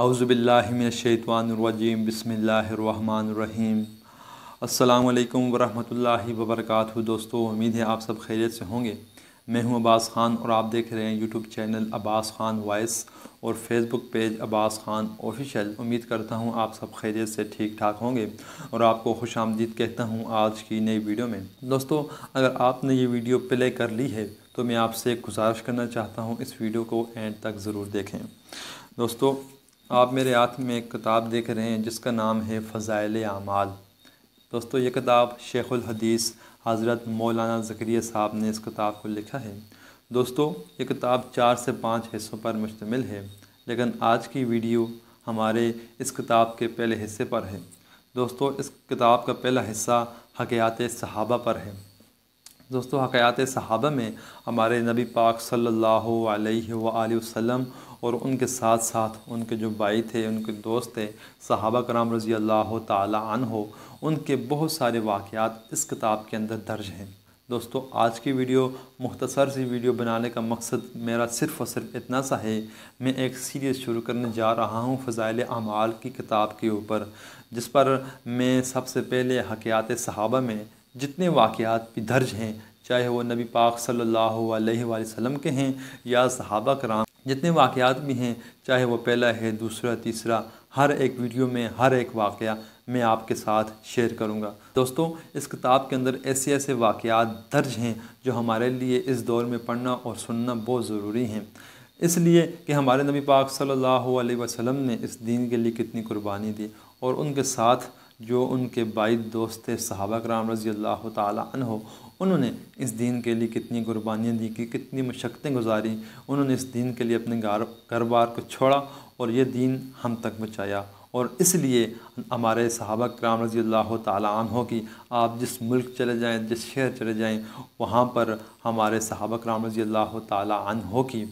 اعوذ باللہ من الشیطان الرجیم بسم اللہ الرحمن الرحیم۔ السلام علیکم ورحمۃ اللہ وبرکاتہ۔ دوستو، امید ہے آپ سب خیریت سے ہوں گے۔ میں ہوں عباس خان اور آپ دیکھ رہے ہیں یوٹیوب چینل عباس خان وائس اور فیس بک پیج عباس خان آفیشیل۔ امید کرتا ہوں آپ سب خیریت سے ٹھیک ٹھاک ہوں گے اور آپ کو خوش آمدید کہتا ہوں آج کی نئی ویڈیو میں۔ دوستو، اگر آپ نے یہ ویڈیو پلے کر لی ہے تو میں آپ سے ایک گزارش کرنا چاہتا ہوں، اس ویڈیو کو اینڈ تک ضرور دیکھیں۔ دوستو، آپ میرے ہاتھ میں ایک کتاب دیکھ رہے ہیں جس کا نام ہے فضائل اعمال۔ دوستو، یہ کتاب شیخ الحدیث حضرت مولانا زکریا صاحب نے اس کتاب کو لکھا ہے۔ دوستو، یہ کتاب 4 سے 5 حصوں پر مشتمل ہے، لیکن آج کی ویڈیو ہمارے اس کتاب کے پہلے حصے پر ہے۔ دوستو، اس کتاب کا پہلا حصہ حکایات صحابہ پر ہے۔ دوستو، حکایات صحابہ میں ہمارے نبی پاک صلی اللہ علیہ وآلہ وسلم اور ان کے ساتھ ساتھ ان کے جو بھائی تھے، ان کے دوست تھے، صحابہ کرام رضی اللہ تعالی عنہ، ان کے بہت سارے واقعات اس کتاب کے اندر درج ہیں۔ دوستو، آج کی ویڈیو مختصر سی ویڈیو بنانے کا مقصد میرا صرف اور صرف اتنا سا ہے، میں ایک سیریز شروع کرنے جا رہا ہوں فضائل اعمال کی کتاب کے اوپر، جس پر میں سب سے پہلے حکایات صحابہ میں جتنے واقعات بھی درج ہیں، چاہے وہ نبی پاک صلی اللہ علیہ وآلہ وسلم کے ہیں یا صحابہ کرام، جتنے واقعات بھی ہیں، چاہے وہ پہلا ہے، دوسرا، تیسرا، ہر ایک ویڈیو میں ہر ایک واقعہ میں آپ کے ساتھ شیئر کروں گا۔ دوستو، اس کتاب کے اندر ایسے واقعات درج ہیں جو ہمارے لیے اس دور میں پڑھنا اور سننا بہت ضروری ہیں، اس لیے کہ ہمارے نبی پاک صلی اللہ علیہ وسلم نے اس دین کے لیے کتنی قربانی دی، اور ان کے ساتھ جو ان کے بھائی دوست تھے صحابہ کرام رضی اللہ تعالی عنہ، انہوں نے اس دین کے لیے کتنی قربانیاں دی، کتنی مشقتیں گزاری، انہوں نے اس دین کے لیے اپنے گھر بار کو چھوڑا اور یہ دین ہم تک پہنچایا۔ اور اس لیے ہمارے صحابہ کرام رضی اللہ تعالی عنہ کی آپ جس ملک چلے جائیں، جس شہر چلے جائیں، وہاں پر ہمارے صحابہ کرام رضی اللہ تعالی عنہ کی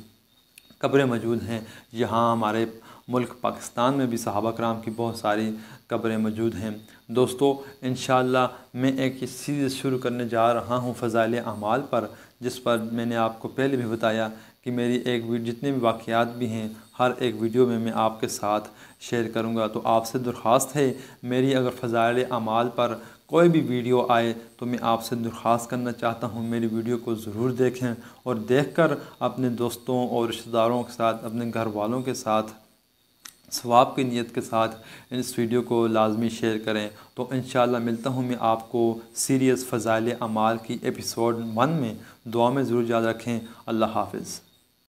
قبریں موجود ہیں۔ یہاں ہمارے ملک پاکستان میں بھی صحابہ کرام کی بہت ساری قبریں موجود ہیں۔ دوستو، انشاءاللہ میں ایک سیریز شروع کرنے جا رہا ہوں فضائل اعمال پر، جس پر میں نے آپ کو پہلے بھی بتایا کہ میری جتنے بھی واقعات بھی ہیں، ہر ایک ویڈیو میں آپ کے ساتھ شیئر کروں گا۔ تو آپ سے درخواست ہے، میری اگر فضائل اعمال پر کوئی بھی ویڈیو آئے تو میں آپ سے درخواست کرنا چاہتا ہوں میری ویڈیو کو ضرور دیکھیں، اور دیکھ کر اپنے دوستوں اور رشتہ داروں کے ساتھ، اپنے گھر والوں کے ساتھ ثواب کی نیت کے ساتھ اس ویڈیو کو لازمی شیئر کریں۔ تو انشاءاللہ ملتا ہوں میں آپ کو سیریز فضائل اعمال کی ایپیسوڈ 1 میں۔ دعا میں ضرور یاد رکھیں۔ اللہ حافظ۔